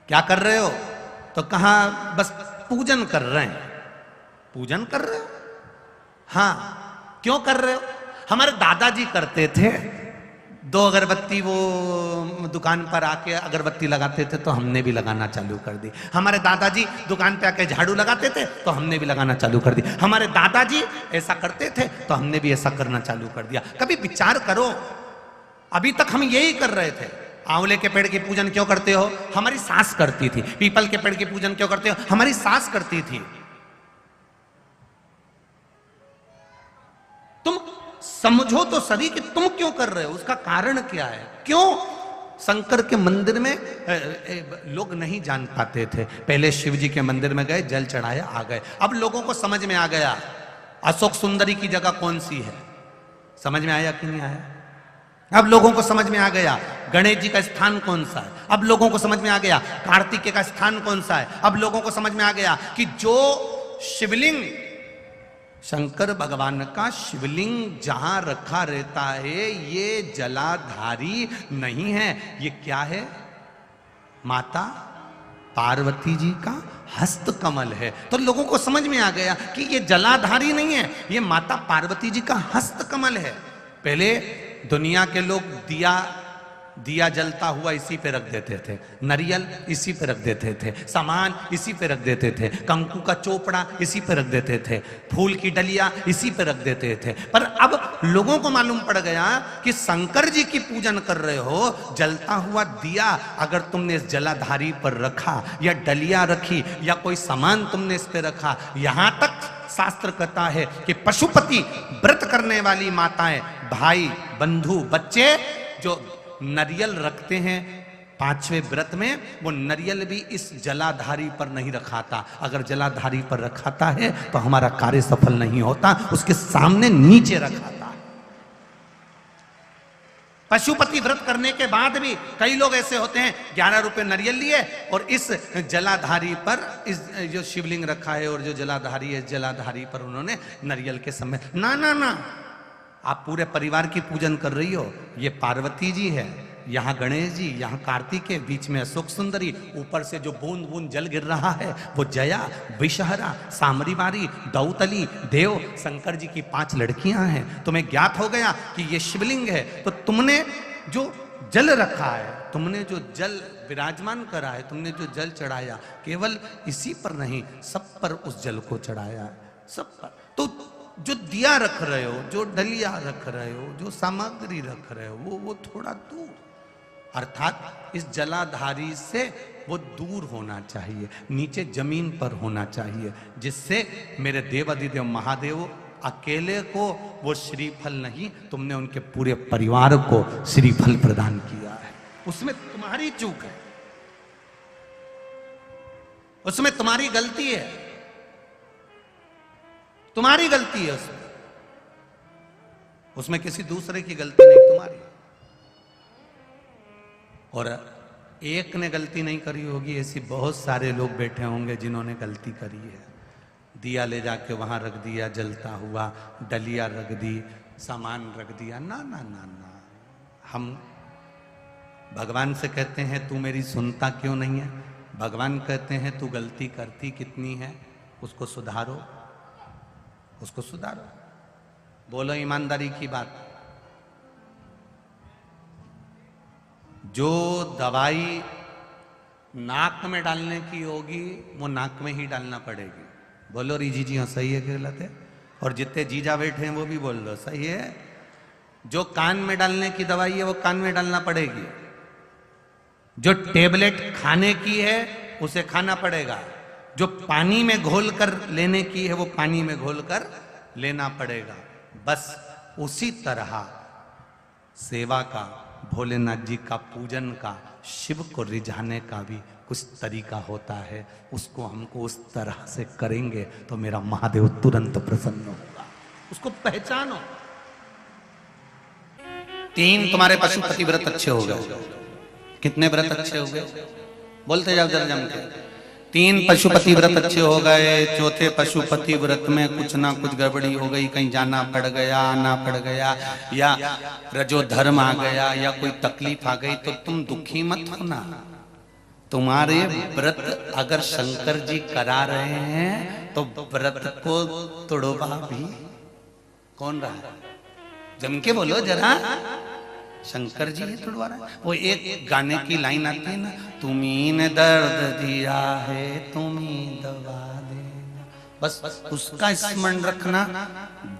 क्या कर रहे हो? तो कहा बस पूजन कर रहे हैं। पूजन कर रहे हो? हाँ। क्यों कर रहे हो? हमारे दादाजी करते थे, 2 अगरबत्ती वो दुकान पर आके अगरबत्ती लगाते थे तो हमने भी लगाना चालू कर दी। हमारे दादाजी दुकान पे आके झाड़ू लगाते थे तो हमने भी लगाना चालू कर दी। हमारे दादाजी ऐसा करते थे तो हमने भी ऐसा करना चालू कर दिया। कभी विचार करो, अभी तक हम यही कर रहे थे। आंवले के पेड़ की पूजन क्यों करते हो? हमारी सास करती थी। पीपल के पेड़ की पूजन क्यों करते हो? हमारी सास करती थी। तुम समझो तो सही कि तुम क्यों कर रहे हो, उसका कारण क्या है? क्यों शंकर के मंदिर में लोग नहीं जान पाते थे? पहले शिव जी के मंदिर में गए, जल चढ़ाया, आ गए। अब लोगों को समझ में आ गया अशोक सुंदरी की जगह कौन सी है। समझ में आया कि नहीं आया? अब लोगों को समझ में आ गया गणेश जी का स्थान कौन सा है। अब लोगों को समझ में आ गया कार्तिकेय का स्थान कौन सा है। अब लोगों को समझ में आ गया कि जो शिवलिंग शंकर भगवान का शिवलिंग जहां रखा रहता है ये जलाधारी नहीं है, ये क्या है? माता पार्वती जी का हस्त कमल है। तो लोगों को समझ में आ गया कि ये जलाधारी नहीं है, ये माता पार्वती जी का हस्त कमल है। पहले दुनिया के लोग दिया जलता हुआ इसी पे रख देते थे, नारियल इसी पे रख देते थे, सामान इसी पे रख देते थे, कंकु का चोपड़ा इसी पे रख देते थे, फूल की डलिया इसी पे रख देते थे। पर अब लोगों को मालूम पड़ गया कि शंकर जी की पूजन कर रहे हो, जलता हुआ दिया अगर तुमने इस जलाधारी पर रखा या डलिया रखी या कोई सामान तुमने इस पे रखा, यहां तक शास्त्र कहता है कि पशुपति व्रत करने वाली माताएं, भाई, बंधु, बच्चे जो नरियल रखते हैं 5वें व्रत में, वो नरियल भी इस जलाधारी पर नहीं रखाता। अगर जलाधारी पर रखाता है तो हमारा कार्य सफल नहीं होता, उसके सामने नीचे रखाता। पशुपति व्रत करने के बाद भी कई लोग ऐसे होते हैं 11 रुपए नरियल लिए और इस जलाधारी पर इस जो शिवलिंग रखा है और जो जलाधारी है, जलाधारी पर उन्होंने नरियल के समय ना ना ना, आप पूरे परिवार की पूजन कर रही हो। ये पार्वती जी है, यहाँ गणेश जी, यहाँ कार्तिकेय, बीच में अशोक सुंदरी, ऊपर से जो बूंद बूंद जल गिर रहा है वो जया, विषहरा, सामरीवारी, दौतली, देव, शंकर जी की 5 लड़कियां हैं। तुम्हें ज्ञात हो गया कि ये शिवलिंग है, तो तुमने जो जल रखा है, तुमने जो जल विराजमान करा है, तुमने जो जल चढ़ाया, केवल इसी पर नहीं सब पर उस जल को चढ़ाया, सब पर। तो जो दिया रख रहे हो, जो डलिया रख रहे हो, जो सामग्री रख रहे हो, वो थोड़ा दूर, अर्थात इस जलाधारी से वो दूर होना चाहिए, नीचे जमीन पर होना चाहिए, जिससे मेरे देवाधिदेव महादेव अकेले को वो श्रीफल नहीं, तुमने उनके पूरे परिवार को श्रीफल प्रदान किया है। उसमें तुम्हारी चूक है, उसमें तुम्हारी गलती है, तुम्हारी गलती है उसमें किसी दूसरे की गलती नहीं, तुम्हारी। और एक ने गलती नहीं करी होगी, ऐसी बहुत सारे लोग बैठे होंगे जिन्होंने गलती करी है। दिया ले जाके वहां रख दिया जलता हुआ, डलिया रख दी, सामान रख दिया, ना ना ना ना। हम भगवान से कहते हैं तू मेरी सुनता क्यों नहीं है? भगवान कहते हैं तू गलती करती कितनी है, उसको सुधारो, उसको सुधारो। बोलो ईमानदारी की बात। जो दवाई नाक में डालने की होगी वो नाक में ही डालना पड़ेगी। बोलो री जी हाँ, सही है कि गलत है? और जितने जीजा बैठे हैं वो भी बोल लो सही है। जो कान में डालने की दवाई है वो कान में डालना पड़ेगी, जो टेबलेट खाने की है उसे खाना पड़ेगा, जो पानी में घोल कर लेने की है वो पानी में घोल कर लेना पड़ेगा। बस उसी तरह सेवा का, भोलेनाथ जी का पूजन का, शिव को रिझाने का भी कुछ तरीका होता है। उसको हमको उस तरह से करेंगे तो मेरा महादेव तुरंत प्रसन्न होगा। उसको पहचानो। 3 तुम्हारे पशुपति व्रत अच्छे हो गए। कितने व्रत अच्छे हो गए? बोलते जाओ जरा जम के। 3 पशुपति व्रत अच्छे हो गए, चौथे पशुपति व्रत में कुछ ना कुछ गड़बड़ी हो गई, कहीं जाना पड़ गया, आना पड़ गया, या रजो धर्म आ गया, या कोई तकलीफ आ गई, तो तुम दुखी मत होना, तुम्हारे व्रत अगर शंकर जी करा रहे हैं तो व्रत को तोड़वा भी कौन रहा है? जम के बोलो जरा, शंकर जी ही तोड़वा रहा है। वो एक गाने की लाइन आती है ना, तुम्ही ने दर्द दिया है तुम्ही दवा देना, बस उसका स्मरण रखना।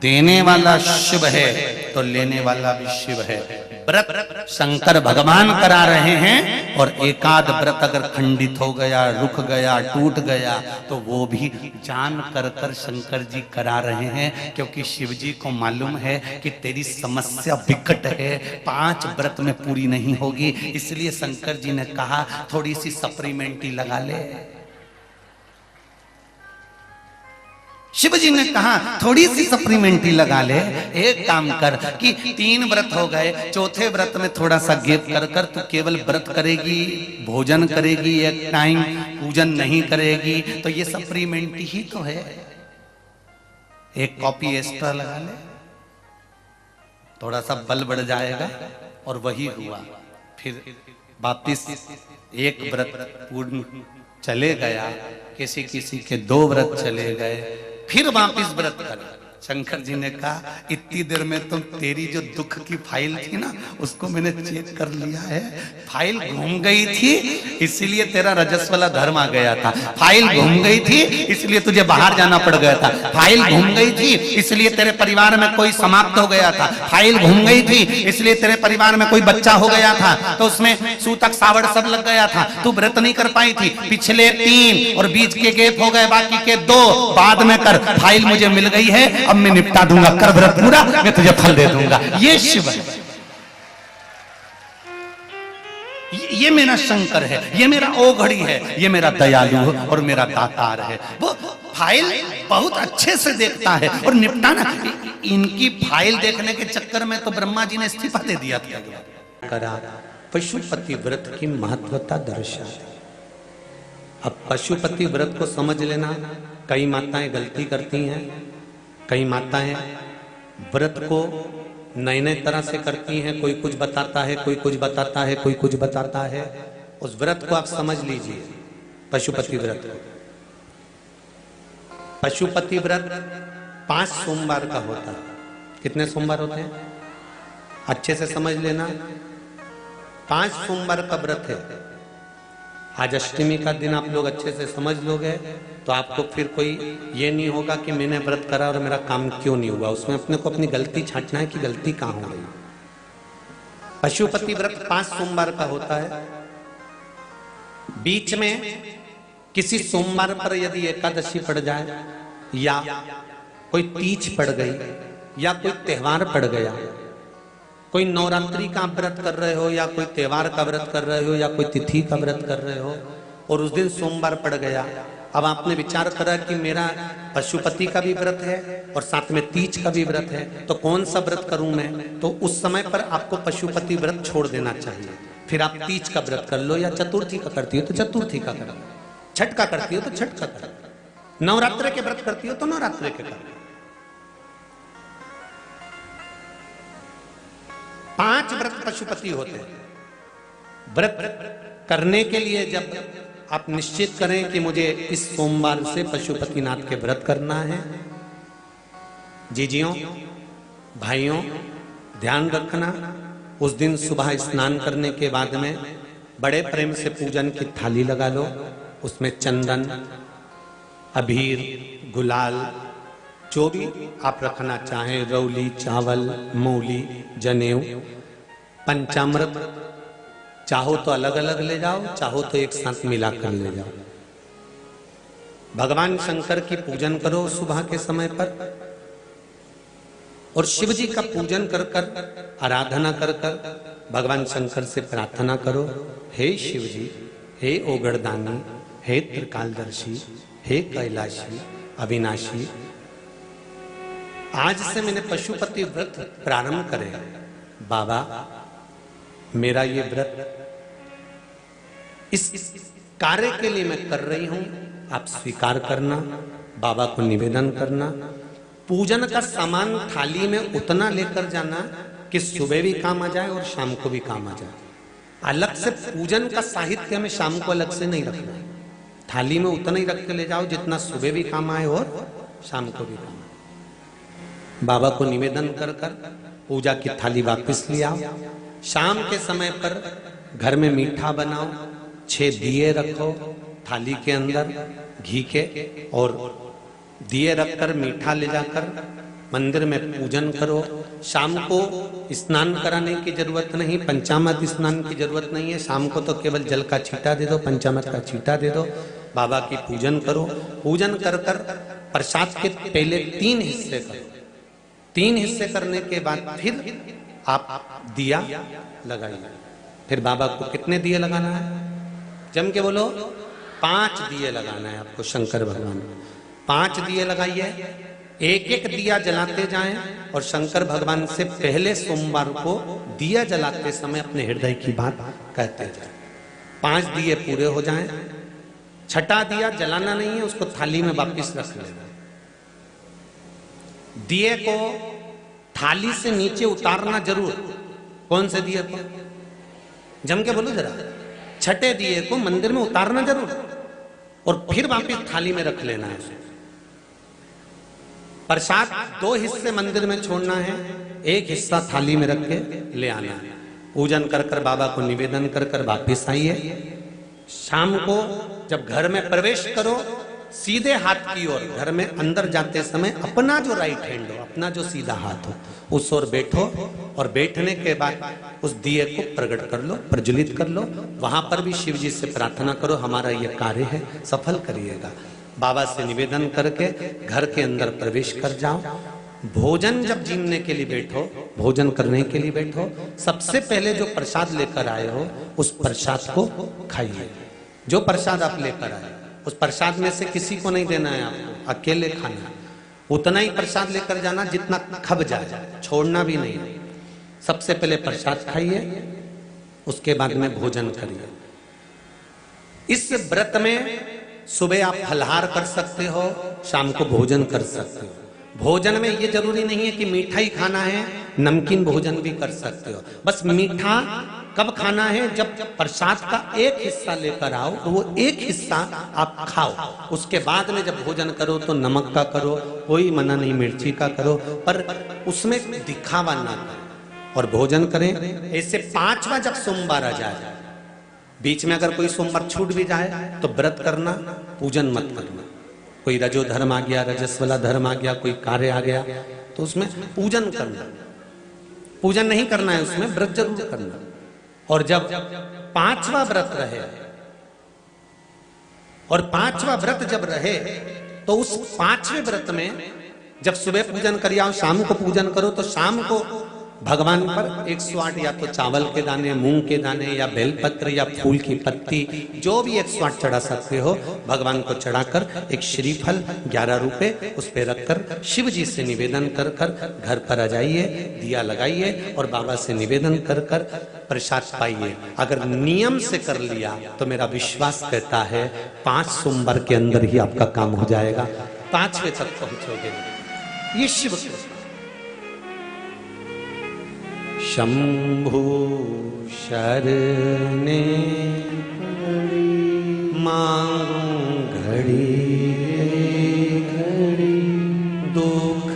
देने वाला शिव है तो लेने वाला भी शिव है। व्रत शंकर भगवान करा रहे हैं और एकाध व्रत अगर खंडित हो गया, रुक गया, टूट गया तो वो भी जान कर शंकर जी करा रहे हैं, क्योंकि शिव जी को मालूम है कि तेरी समस्या विकट है, 5 व्रत में पूरी नहीं होगी। इसलिए शंकर जी ने कहा थोड़ी सी सप्लीमेंट्री लगा ले। शिव जी ने कहा थोड़ी सी सप्लीमेंट्री लगा ले। एक काम कर कि 3 व्रत हो गए, चौथे व्रत में थोड़ा सा गैप कर तू केवल व्रत करेगी, भोजन करेगी, एक टाइम पूजन नहीं करेगी, तो ये सप्लीमेंट्री ही तो है। एक कॉपी एक्स्ट्रा लगा ले, थोड़ा सा बल बढ़ जाएगा। और वही हुआ। फिर वापिस एक व्रत पूर्ण चले गया, किसी किसी के 2 व्रत चले गए, फिर वापिस व्रत कर। शंकर जी ने कहा इतनी देर में तुम तेरी जो दुख की फाइल थी ना उसको मैंने चेक कर लिया है, फाइल घूम गई थी इसीलिए तेरा रजस वाला धर्म आ गया था, फाइल घूम गई थी इसलिए तुझे बाहर जाना पड़ गया था, फाइल घूम गई थी इसलिए तेरे परिवार में कोई समाप्त हो गया था, फाइल घूम गई थी इसलिए तेरे परिवार में कोई बच्चा हो गया था तो उसमें सूतक सावड़ सब लग गया था, तू व्रत नहीं कर पाई थी। पिछले 3 और बीच के गैप हो गए, बाकी के 2 बाद में कर, फाइल मुझे मिल गई है, अब मैं निपटा दूंगा, कर व्रत पूरा, मैं तुझे फल दे दूंगा। ये शिव है, ये मेरा शंकर है, ये मेरा ओघड़ी है, ये मेरा दयालु और मेरा दातार है। वो फाइल बहुत अच्छे से देखता है और निपटाना। इनकी फाइल देखने के चक्कर में तो ब्रह्मा जी ने इस्तीफा दे दिया था। पशुपति व्रत की महत्वता दर्शा। अब पशुपति व्रत को समझ लेना। कई माताएं गलती करती हैं, कई माताएं व्रत को नए नए तरह से करती हैं, कोई कुछ बताता है, कोई कुछ बताता है, कोई कुछ बताता है। उस व्रत को आप समझ लीजिए, पशुपति व्रत को। पशुपति व्रत 5 सोमवार का होता है। कितने सोमवार होते हैं अच्छे से समझ लेना। 5 सोमवार का व्रत है। आज अष्टमी का दिन आप लोग अच्छे से समझ लोगे तो आपको फिर कोई ये नहीं होगा कि मैंने व्रत करा और मेरा काम क्यों नहीं हुआ। उसमें अपने को अपनी गलती छांटना है कि गलती कहां हो गई। पशुपति व्रत 5 सोमवार का होता है। बीच में किसी सोमवार पर यदि एकादशी पड़ जाए या कोई तीज पड़ गई या कोई त्योहार पड़ गया, कोई नवरात्रि का व्रत कर रहे हो या कोई त्योहार का व्रत कर रहे हो या कोई तिथि का व्रत कर रहे हो और उस दिन सोमवार पड़ गया, अब आपने विचार करा कि मेरा पशुपति का भी व्रत है और साथ में तीज का भी व्रत है, तो कौन सा व्रत करूं मैं? तो उस समय पर आपको पशुपति व्रत छोड़ देना चाहिए। फिर आप तीज का व्रत कर लो, या चतुर्थी का करती हो तो चतुर्थी का कर लो, छठ का करती हो तो छठ का कर लो, नवरात्र के व्रत करती हो तो नवरात्र के कर लो। 5 व्रत पशुपति होते हैं। व्रत करने के लिए जब आप निश्चित करें कि मुझे इस सोमवार से पशुपतिनाथ के व्रत करना है, जीजियों भाइयों ध्यान रखना, उस दिन सुबह स्नान करने के बाद में बड़े प्रेम से पूजन की थाली लगा लो, उसमें चंदन, अबीर, गुलाल, जो भी आप रखना चाहें, रौली, चावल, मूली, जनेऊ, पंचामृत, चाहो तो अलग अलग ले जाओ, चाहो तो एक साथ मिलाकर ले जाओ। भगवान शंकर की पूजन करो सुबह के समय पर और शिव जी का पूजन कर कर, आराधना कर कर भगवान शंकर से प्रार्थना करो, हे शिव जी, हे ओगड़दानी, हे त्रिकालदर्शी, हे कैलाशी, अविनाशी, आज से मैंने पशुपति व्रत प्रारंभ करे। बाबा मेरा ये व्रत इस कार्य के लिए मैं कर रही हूं, आप स्वीकार करना, बाबा को निवेदन करना। पूजन का सामान थाली में उतना लेकर जाना कि सुबह भी काम आ जाए और शाम को भी काम आ जाए। अलग से पूजन का साहित्य हमें शाम को अलग से नहीं रखना है। थाली में उतना ही रख के ले जाओ जितना सुबह भी काम आए और शाम को भी काम आए। बाबा को निवेदन कर कर पूजा की थाली वापस ले आओ। शाम के समय पर घर में मीठा बनाओ, 6 दिए रखो थाली के अंदर घी के, और दिए रखकर मीठा ले जाकर मंदिर में पूजन करो। शाम को स्नान कराने की जरूरत नहीं, पंचामृत स्नान की जरूरत नहीं है। शाम को तो केवल जल का छींटा दे दो, पंचामृत का छींटा दे दो। बाबा की पूजन करो। पूजन कर कर प्रसाद के पहले 3 हिस्से करो। 3 हिस्से करने के बाद फिर आप दिया लगाइए। फिर बाबा को कितने दिए लगाना है? जम के बोलो। 5 दिए लगाना है आपको शंकर भगवान को। 5 दिए लगाइए। एक एक दिया जलाते जाएं और शंकर भगवान से पहले सोमवार को दिया जलाते समय अपने हृदय की बात कहते जाएं। 5 दिए पूरे हो जाएं। छठा दिया जलाना नहीं है, उसको थाली में वापस रख लेना। दिए को थाली से नीचे उतारना जरूर। कौन से दिए को? जम के बोलो जरा। छठे दिए को मंदिर में उतारना जरूर और फिर वापस थाली में रख लेना है। प्रसाद 2 हिस्से मंदिर में छोड़ना है, 1 हिस्सा थाली में रख के ले आना है। पूजन कर कर बाबा को निवेदन कर कर वापिस आइए। शाम को जब घर में प्रवेश करो, सीधे हाथ की ओर घर में अंदर जाते समय अपना जो राइट हैंड हो, अपना जो सीधा हाथ हो, उस ओर बैठो और बैठने के बाद उस दिए को प्रकट कर लो, प्रज्वलित कर लो। वहां पर भी शिव जी से प्रार्थना करो, हमारा यह कार्य है सफल करिएगा। बाबा से निवेदन करके घर के अंदर प्रवेश कर जाओ। भोजन जब जीमने के लिए बैठो, भोजन करने के लिए बैठो, सबसे पहले जो प्रसाद लेकर आए हो उस प्रसाद को खाइए। जो प्रसाद आप लेकर आए उस प्रसाद में से किसी को नहीं देना है आपको, अकेले खाना। उतना ही प्रसाद लेकर जाना जितना खब जाए, छोड़ना भी नहीं। सबसे पहले प्रसाद खाइए, उसके बाद में भोजन करिए। इस व्रत में सुबह आप फलहार कर सकते हो, शाम को भोजन कर सकते हो। भोजन में ये जरूरी नहीं है कि मीठा ही खाना है, नमकीन भोजन भी कर सकते हो। बस मीठा कब खाना है? जब प्रसाद का 1 हिस्सा लेकर आओ तो वो 1 हिस्सा आप खाओ। उसके बाद में जब भोजन करो तो नमक का करो, कोई मना नहीं, मिर्ची का करो, पर उसमें दिखावा ना करो और भोजन करें। ऐसे 5वां जब सोमवार आ जाए, बीच में अगर कोई सोमवार छूट भी जाए तो व्रत करना, पूजन मत करना। कोई रजो धर्म आ गया, रजस वाला धर्म आ गया, कोई कार्य आ गया तो उसमें पूजन करना। पूजन नहीं करना है, उसमें व्रत जरूर करना। और जब 5वां व्रत रहे, और 5वां व्रत जब रहे तो उस 5वें व्रत में जब सुबह पूजन करिए और शाम को पूजन करो, तो शाम को भगवान पर 108 या तो चावल के दाने, मूंग के दाने या बेलपत्र या फूल की पत्ती, जो भी 108 चढ़ा सकते हो भगवान को चढ़ाकर एक श्रीफल 11 रुपए उस पे रखकर शिव जी से निवेदन कर कर घर पर आ जाइए, दिया लगाइए और बाबा से निवेदन कर कर प्रसाद पाइए। अगर नियम से कर लिया तो मेरा विश्वास कहता है 5 सोमवार के अंदर ही आपका काम हो जाएगा, 5वें तक पहुंचोगे। ये शिव शंभु शरणे मांगू घड़ी घड़ी दुख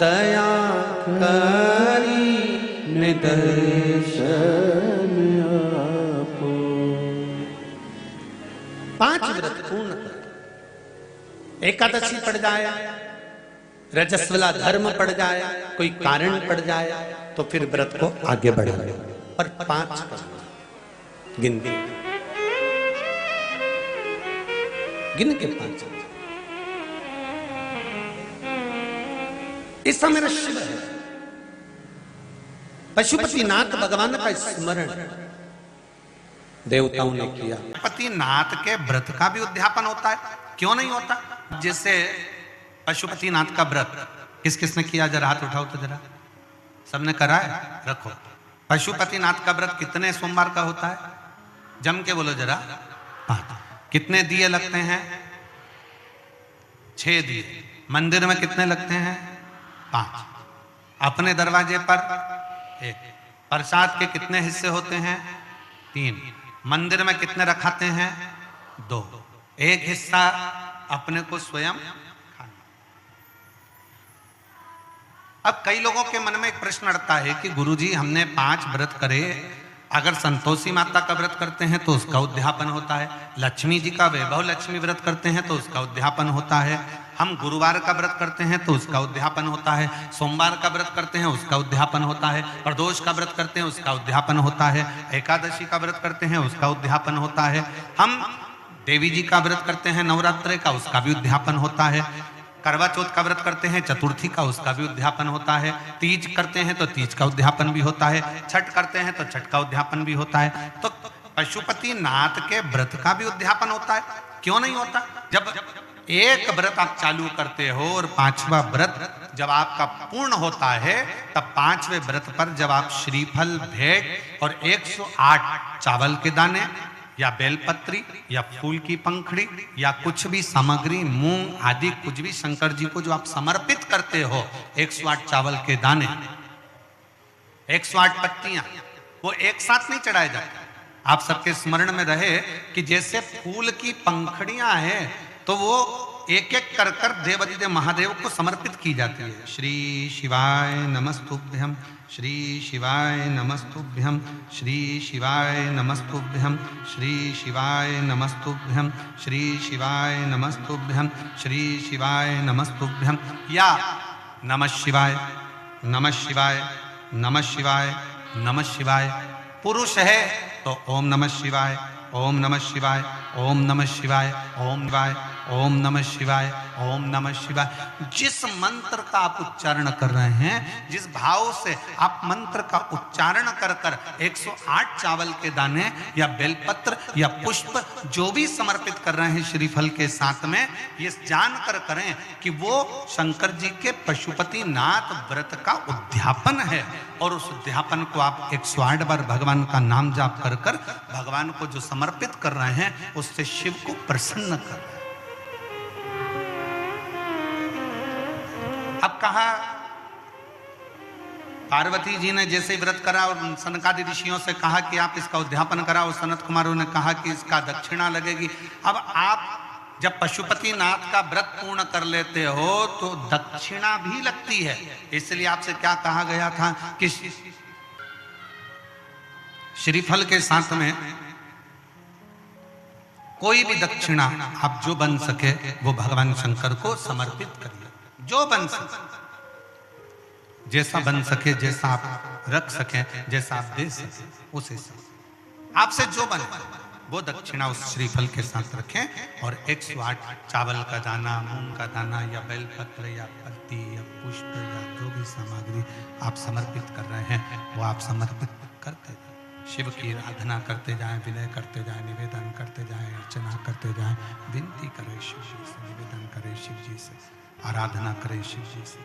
दया करी निदर्शन आपो। 5 व्रत पूर्ण कर। एकादशी पड़ जाए, रजस्वला धर्म पड़ जाए, कोई कारण पड़ जाए तो फिर व्रत को आगे बढ़ा लो, पर 5 गिन के 5। ऐसा मेरा शिव है। पशुपतिनाथ भगवान का स्मरण देवताओं ने किया। पशुपतिनाथ के व्रत का भी उद्यापन होता है, क्यों नहीं होता? जैसे पशुपतिनाथ का व्रत किस किसने किया? जरा हाथ उठाओ तो जरा। सबने करा है? रखो। पशुपतिनाथ का व्रत कितने सोमवार का होता है? जम के बोलो जरा। 5। कितने दिए लगते हैं? 6 दिए। मंदिर में कितने लगते हैं? 5। अपने दरवाजे पर एक। प्रसाद के कितने हिस्से होते हैं? 3। मंदिर में कितने रखाते हैं? 2। एक हिस्सा अपने को स्वयं खाना। अब कई लोगों के मन में एक प्रश्न अड़ता है कि गुरुजी हमने 5 व्रत करे, अगर संतोषी माता का व्रत करते हैं तो उसका उद्यापन होता है, लक्ष्मी जी का वैभव लक्ष्मी व्रत करते हैं तो उसका उद्यापन होता है, हम गुरुवार का व्रत करते हैं तो उसका उद्यापन होता है, सोमवार का व्रत करते हैं उसका उद्यापन होता है, प्रदोष का व्रत करते हैं उसका उद्यापन होता है, एकादशी का व्रत करते हैं उसका उद्यापन होता है, हम देवी जी का व्रत करते हैं नवरात्रि का उसका भी उद्यापन होता है, करवा चौथ का व्रत करते हैं चतुर्थी का उसका भी उद्यापन होता है, तीज करते हैं तो तीज का उद्यापन भी होता है, छठ करते हैं तो छठ का उद्यापन भी होता है। तो पशुपति नाथ के व्रत का भी उद्यापन होता है, क्यों नहीं होता? जब एक व्रत आप चालू करते हो और 5वां व्रत जब आपका पूर्ण होता है, तब 5वें व्रत पर जब आप श्रीफल, भेंट और 108 चावल के दाने या बेलपत्री या फूल की पंखड़ी या कुछ भी सामग्री, मूंग आदि कुछ भी शंकर जी को जो आप समर्पित करते हो, 108 चावल के दाने, 108 पत्तियां, वो एक साथ नहीं चढ़ाए जाते। आप सबके स्मरण में रहे कि जैसे फूल की पंखड़ियां हैं तो वो एक एक कर कर देवादिदेव महादेव को समर्पित की जाती है। श्री शिवाय नमस्तुभ्यम, श्री शिवाय नमस्तुभ्यम, श्री शिवाय नमस्तुभ्यम, श्री शिवाय नमस्तुभ्यम, श्री शिवाय नमस्तुभ्यम, श्री शिवाय नमस्तुभ्यम, या नमः शिवाय, नमः शिवाय, नमः शिवाय, नमः शिवाय। पुरुष है तो ओम नमः शिवाय, ओम नमः शिवाय, ओम नमः शिवाय, ओम शिवाय, ओम नमः शिवाय, ओम नमः शिवाय। जिस मंत्र का आप उच्चारण कर रहे हैं, जिस भाव से आप मंत्र का उच्चारण कर कर 108 चावल के दाने या बेलपत्र या पुष्प जो भी समर्पित कर रहे हैं श्रीफल के साथ में, ये जानकर करें कि वो शंकर जी के पशुपति नाथ व्रत का उद्यापन है। और उस उद्यापन को आप 108 बार भगवान का नाम जाप कर कर भगवान को जो समर्पित कर रहे हैं, उससे शिव को प्रसन्न कर रहे हैं। अब कहा पार्वती जी ने जैसे व्रत करा और सनकादि ऋषियों से कहा कि आप इसका उद्यापन कराओ, सनत कुमारों ने कहा कि इसका दक्षिणा लगेगी। अब आप जब पशुपति नाथ का व्रत पूर्ण कर लेते हो तो दक्षिणा भी लगती है। इसलिए आपसे क्या कहा गया था कि श्रीफल के साथ में कोई भी दक्षिणा आप जो बन सके वो भगवान शंकर को समर्पित करिए, जो बन सके, जैसा बन सके, जैसा आप रख सके, जैसा आप दे सके, उसे आपसे जो बने वो दक्षिणा उस श्रीफल के साथ रखें। और 108 चावल का दाना, मूंग का दाना या बेलपत्र या पत्ती या पुष्प या जो भी सामग्री आप समर्पित कर रहे हैं वो आप समर्पित करते जाएं, शिव की आराधना करते जाएं, विनय करते जाएं, निवेदन करते जाएं, अर्चना करते जाएं, विनती करें शिव जी से, निवेदन करें शिव जी से, आराधना करें शिव जी से।